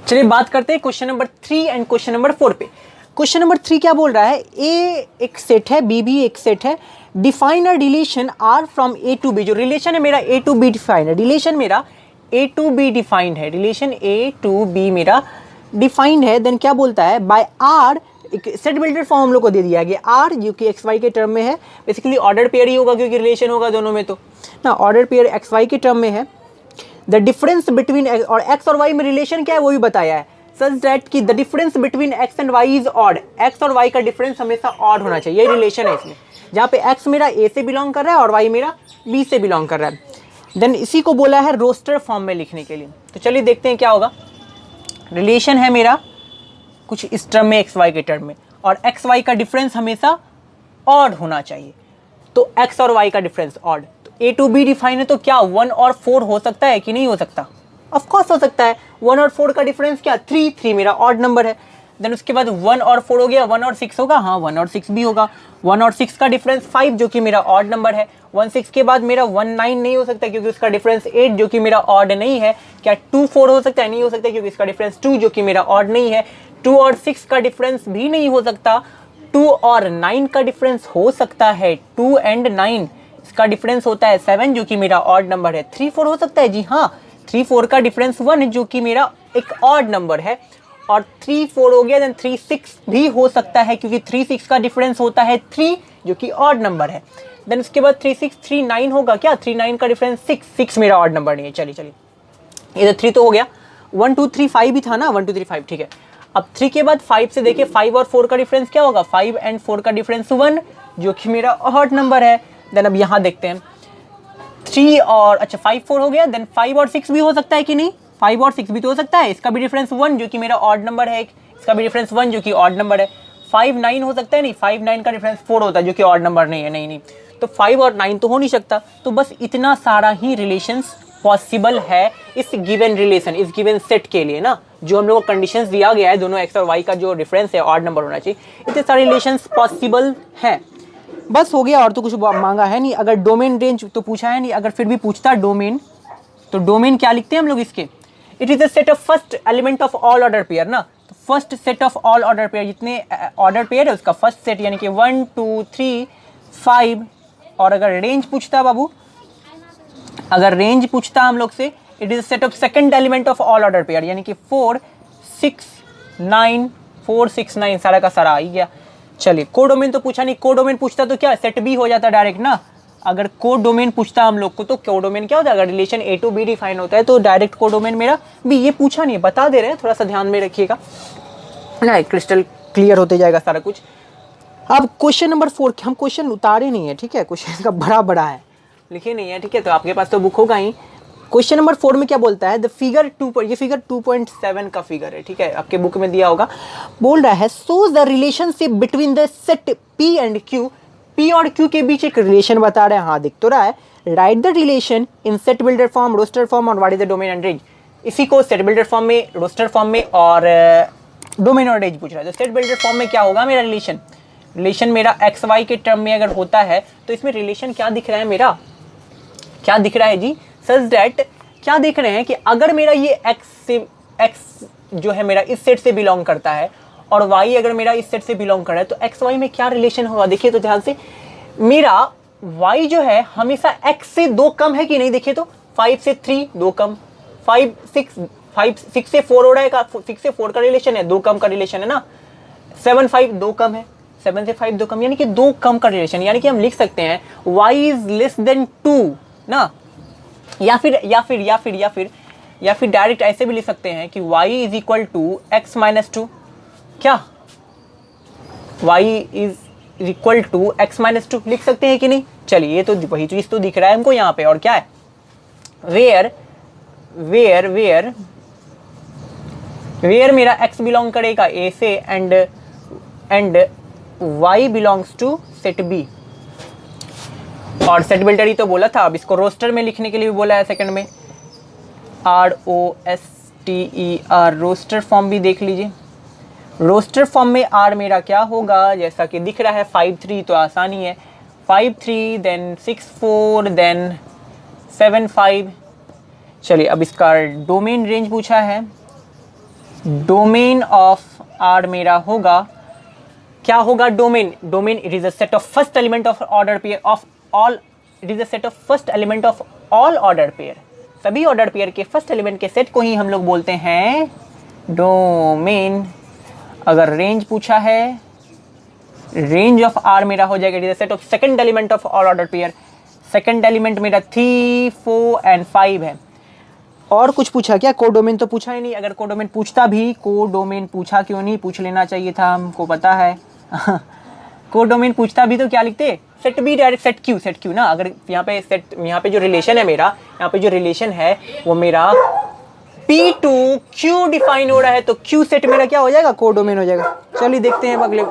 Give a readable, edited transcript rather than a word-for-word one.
चलिए बात करते हैं question number 3 and question number 4 पे। क्वेश्चन नंबर 3 क्या बोल रहा है, ए एक सेट है, बी भी एक सेट है, define a relation R from A to B. जो रिलेशन है मेरा ए टू बी डिफाइन है, रिलेशन मेरा ए टू बी डिफाइंड है, रिलेशन ए टू बी मेरा डिफाइंड है। देन क्या बोलता है, बाय आर, एक सेट बिल्डर फॉर्म हम लोग को दे दिया गया, आर जो कि एक्स वाई के टर्म में है, बेसिकली ऑर्डर पेयर ही होगा क्योंकि रिलेशन होगा दोनों में, तो ना ऑर्डर पेयर एक्स वाई के टर्म में है। द डिफरेंस बिटवीन और एक्स और वाई में रिलेशन क्या है वो भी बताया है, सच दैट कि the difference between x and y is odd, x और वाई का डिफरेंस हमेशा ऑड होना चाहिए, ये रिलेशन है इसमें, जहाँ पे एक्स मेरा ए से बिलोंग कर रहा है और वाई मेरा बी से बिलोंग कर रहा है। देन इसी को बोला है रोस्टर फॉर्म में लिखने के लिए। तो चलिए देखते हैं क्या होगा। रिलेशन है मेरा कुछ इस टर्म में एक्स वाई के टर्म में, और एक्स वाई का डिफरेंस हमेशा ऑड होना चाहिए, तो एक्स और वाई का difference odd, A to B define है, तो क्या 1 और 4 हो सकता है कि नहीं हो सकता? ऑफ कोर्स हो सकता है। 1 और 4 का डिफरेंस क्या, 3 मेरा ऑड नंबर है। देन उसके बाद 1 और 4 हो गया, 1 और 6 होगा, हाँ 1 और 6 भी होगा। 1 और 6 का डिफरेंस 5 जो कि मेरा ऑड नंबर है। 1 6 के बाद मेरा 1 9 नहीं हो सकता क्योंकि उसका डिफरेंस 8 जो कि मेरा ऑड नहीं है। क्या 2 4 हो सकता है? नहीं हो सकता क्योंकि इसका डिफरेंस 2 जो कि मेरा ऑड नहीं है। 2 और 6 का डिफरेंस भी नहीं हो सकता। 2 और 9 का डिफरेंस हो सकता है, 2 एंड 9 इसका डिफरेंस होता है 7 जो कि मेरा ऑड नंबर है। 3 4 हो सकता है, जी हाँ 3 4 का डिफरेंस 1 जो कि मेरा एक ऑड नंबर है, और 3 4 हो गया। देन 3 6 भी हो सकता है क्योंकि 3 6 का डिफरेंस होता है 3 जो कि ऑड नंबर है। देन उसके बाद 3 6 3 9 होगा, क्या 3 9 का डिफरेंस 6 मेरा ऑड नंबर नहीं है। चलिए ये 3 तो हो गया। 1 2 3 5 भी था ना, 1 2 3 5, ठीक है। अब 3 के बाद 5 से देखिए 5 और 4 का डिफरेंस क्या होगा, 5 एंड 4 का डिफरेंस 1 जो कि मेरा ऑड नंबर है। देन अब यहाँ देखते हैं 3 और अच्छा 5 4 हो गया। देन 5 और 6 भी हो सकता है कि नहीं, 5 और 6 भी तो हो सकता है, इसका भी डिफरेंस 1 जो कि मेरा ऑड नंबर है, इसका भी डिफरेंस 1 जो कि ऑड नंबर है। 5 9 हो सकता है, नहीं 5 9 का डिफरेंस 4 होता है जो कि ऑड नंबर नहीं है, नहीं तो 5 और 9 तो हो नहीं सकता। तो बस इतना सारा ही रिलेशंस पॉसिबल है इस गिवन रिलेशन, इस गिवन सेट के लिए ना, जो हम लोग को कंडीशंस दिया गया है, दोनों एक्स और वाई का जो डिफरेंस है ऑड नंबर होना चाहिए, इतने सारे रिलेशंस पॉसिबल है। बस हो गया, और तो कुछ मांगा है नहीं। अगर डोमेन रेंज तो पूछा है नहीं, अगर फिर भी पूछता डोमेन, तो डोमेन क्या लिखते हैं हम लोग इसके, it is a set of first element of all order pair ना, तो first set of all order pair, जितने ऑर्डर पेयर है उसका फर्स्ट सेट, यानी कि 1 2 3 5। और अगर रेंज पूछता बाबू, अगर रेंज पूछता हम लोग से, it is set of second element of all order pair, यानी कि 4 6 9 4 6 9 सारा का सारा आ ही गया। चलिए कोडोमेन तो पूछा नहीं, कोडोमेन पूछता तो क्या सेट बी हो जाता डायरेक्ट ना। अगर कोडोमेन पूछता हम लोग को तो कोडोमेन क्या होता है, अगर relation A to B define होता है तो डायरेक्ट कोडोमेन मेरा बी। ये पूछा नहीं, बता दे रहे हैं, थोड़ा सा ध्यान में रखिएगा ना, क्रिस्टल क्लियर होते जाएगा सारा कुछ। अब क्वेश्चन नंबर 4, हम क्वेश्चन उतारे नहीं है, ठीक है, क्वेश्चन का बड़ा है, लिखे नहीं है, ठीक है, तो आपके पास तो बुक होगा ही। क्वेश्चन नंबर 4 में क्या बोलता है, द फिगर 2 पर, ये फिगर 2.7 का फिगर है, ठीक है, आपके बुक में दिया होगा। बोल रहा है shows the relationship between the set P and Q, P और क्यू के बीच एक रिलेशन बता रहा है, हाँ दिख तो रहा है। Right the relation in set builder form, roster form, और what is the domain and range. इसी को सेट बिल्डर फॉर्म में, रोस्टर फॉर्म में और डोमेन और रेंज पूछ रहा है। तो सेट बिल्डर फॉर्म में क्या होगा मेरा रिलेशन, रिलेशन मेरा एक्स वाई के टर्म में अगर होता है तो इसमें रिलेशन क्या दिख रहा है मेरा, क्या दिख रहा है जी, सच दैट क्या देख रहे हैं कि अगर मेरा ये एक्स जो है मेरा इस सेट से बिलोंग करता है और वाई अगर मेरा इस सेट से बिलोंग कर रहा है, तो एक्स वाई में क्या रिलेशन होगा, देखिए तो ध्यान से। मेरा वाई जो है हमेशा एक्स से 2 कम है कि नहीं, देखिए तो 5 से 3 2 कम, 5 6 से 4 हो रहा है, 6 से 4 का रिलेशन है, 2 कम का रिलेशन है ना। 7 5 2 कम है, 7 से 5 2 कम, यानी कि 2 कम का रिलेशन, यानी कि हम लिख सकते हैं y इज लेस देन 2 ना, या फिर डायरेक्ट ऐसे भी लिख सकते हैं कि y is equal to x minus 2, क्या y is equal to x minus 2 लिख सकते हैं कि नहीं। चलिए ये तो वही चीज तो दिख रहा है हमको यहाँ पे, और क्या है, वेयर मेरा x बिलोंग करेगा a से and y belongs to set b, और सेट बिल्डर ही तो बोला था। अब इसको रोस्टर में लिखने के लिए भी बोला है सेकंड में, ROSTER, रोस्टर फॉर्म भी देख लीजिए। रोस्टर फॉर्म में R मेरा क्या होगा, जैसा कि दिख रहा है 5 3, तो आसानी है 5 3, देन 6 4, देन 7 5। चलिए अब इसका डोमेन रेंज पूछा है, डोमेन ऑफ आर मेरा होगा, क्या होगा domain, domain it is a set of first element of order pair of all, it is a set of first element of all order pair, सभी ऑर्डर पेयर के first element के set को ही हम लोग बोलते हैं डोमेन। अगर range पूछा है, रेंज ऑफ आर मेरा हो जाएगा it is a set of second element of all order pair, second element मेरा 3, 4 एंड 5 है। और कुछ पूछा क्या, कोडोमेन तो पूछा ही नहीं, अगर कोडोमेन पूछता भी, कोडोमेन पूछा क्यों नहीं, पूछ लेना चाहिए था, हमको पता है कोडोमेन पूछता भी तो क्या लिखते, set B direct set Q ना, अगर यहाँ पे सेट, यहाँ पे जो रिलेशन है मेरा, यहाँ पे जो रिलेशन है वो मेरा P2 Q डिफाइन हो रहा है, तो Q सेट मेरा क्या हो जाएगा, कोडोमेन हो जाएगा। चलिए देखते हैं अगले